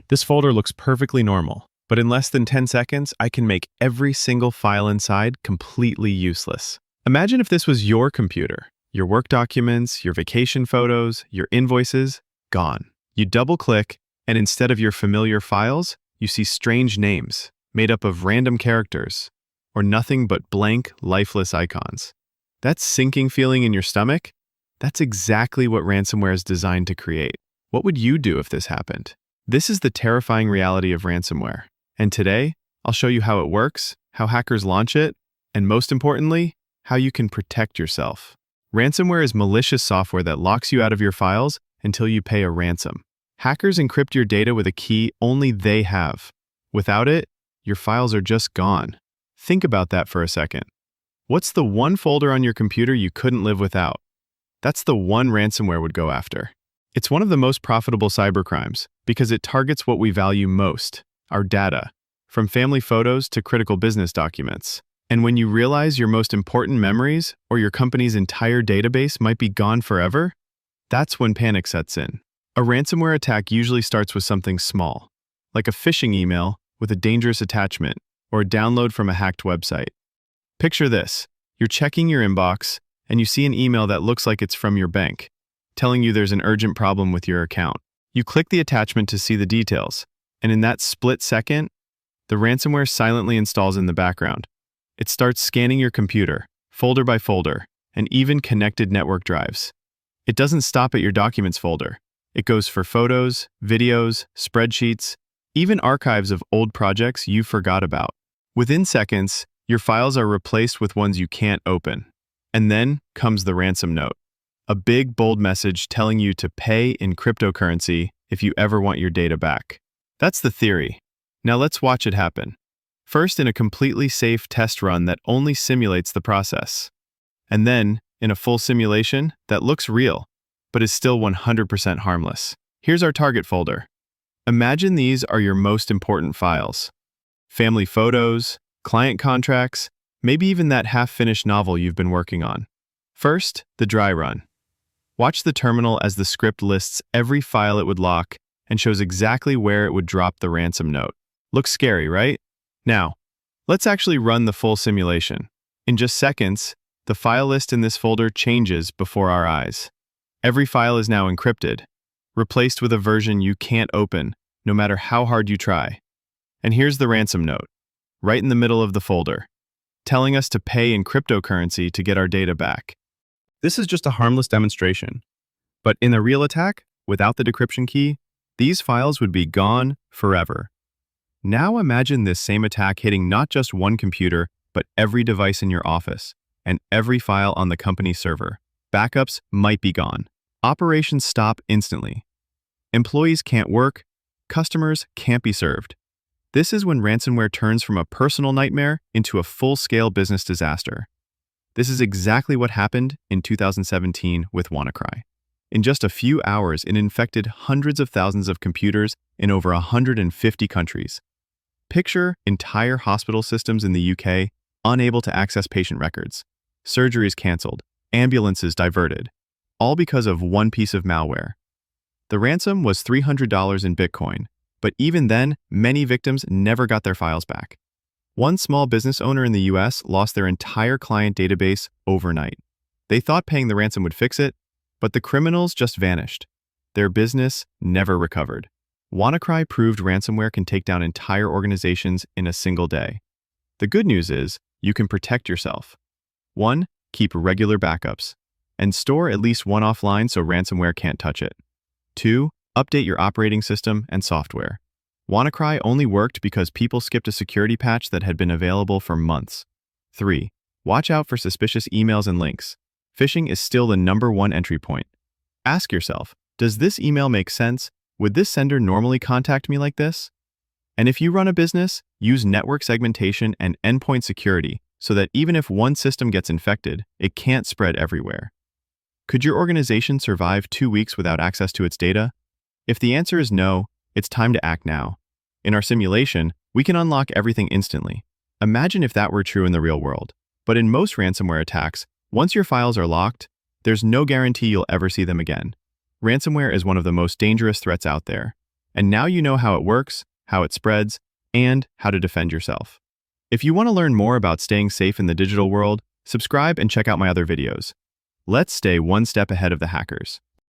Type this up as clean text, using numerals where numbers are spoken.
This folder looks perfectly normal, but in less than 10 seconds, I can make every single file inside completely useless. Imagine if this was your computer. Your work documents, your vacation photos, your invoices, gone. You double-click, and instead of your familiar files, you see strange names made up of random characters, or nothing but blank, lifeless icons. That sinking feeling in your stomach? That's exactly what ransomware is designed to create. What would you do if this happened? This is the terrifying reality of ransomware. And today, I'll show you how it works, how hackers launch it, and most importantly, how you can protect yourself. Ransomware is malicious software that locks you out of your files until you pay a ransom. Hackers encrypt your data with a key only they have. Without it, your files are just gone. Think about that for a second. What's the one folder on your computer you couldn't live without? That's the one ransomware would go after. It's one of the most profitable cybercrimes because it targets what we value most, our data, from family photos to critical business documents. And when you realize your most important memories or your company's entire database might be gone forever, that's when panic sets in. A ransomware attack usually starts with something small, like a phishing email with a dangerous attachment or a download from a hacked website. Picture this. You're checking your inbox and you see an email that looks like it's from your bank, telling you there's an urgent problem with your account. You click the attachment to see the details, and in that split second, the ransomware silently installs in the background. It starts scanning your computer, folder by folder, and even connected network drives. It doesn't stop at your documents folder. It goes for photos, videos, spreadsheets, even archives of old projects you forgot about. Within seconds, your files are replaced with ones you can't open. And then comes the ransom note. A big, bold message telling you to pay in cryptocurrency if you ever want your data back. That's the theory. Now let's watch it happen. First in a completely safe test run that only simulates the process. And then in a full simulation that looks real, but is still 100% harmless. Here's our target folder. Imagine these are your most important files. Family photos, client contracts, maybe even that half-finished novel you've been working on. First, the dry run. Watch the terminal as the script lists every file it would lock and shows exactly where it would drop the ransom note. Looks scary, right? Now, let's actually run the full simulation. In just seconds, the file list in this folder changes before our eyes. Every file is now encrypted, replaced with a version you can't open, no matter how hard you try. And here's the ransom note, right in the middle of the folder, telling us to pay in cryptocurrency to get our data back. This is just a harmless demonstration. But in a real attack, without the decryption key, these files would be gone forever. Now imagine this same attack hitting not just one computer, but every device in your office and every file on the company server. Backups might be gone. Operations stop instantly. Employees can't work. Customers can't be served. This is when ransomware turns from a personal nightmare into a full-scale business disaster. This is exactly what happened in 2017 with WannaCry. In just a few hours, it infected hundreds of thousands of computers in over 150 countries. Picture entire hospital systems in the UK unable to access patient records, surgeries canceled, ambulances diverted, all because of one piece of malware. The ransom was $300 in Bitcoin, but even then, many victims never got their files back. One small business owner in the US lost their entire client database overnight. They thought paying the ransom would fix it, but the criminals just vanished. Their business never recovered. WannaCry proved ransomware can take down entire organizations in a single day. The good news is, you can protect yourself. 1. Keep regular backups, and store at least one offline so ransomware can't touch it. 2. Update your operating system and software. WannaCry only worked because people skipped a security patch that had been available for months. 3. Watch out for suspicious emails and links. Phishing is still the #1 entry point. Ask yourself, does this email make sense? Would this sender normally contact me like this? And if you run a business, use network segmentation and endpoint security so that even if one system gets infected, it can't spread everywhere. Could your organization survive 2 weeks without access to its data? If the answer is no, it's time to act now. In our simulation, we can unlock everything instantly. Imagine if that were true in the real world. But in most ransomware attacks, once your files are locked, there's no guarantee you'll ever see them again. Ransomware is one of the most dangerous threats out there, And now you know how it works, how it spreads, and how to defend yourself. If you want to learn more about staying safe in the digital world, subscribe and check out my other videos. Let's stay one step ahead of the hackers.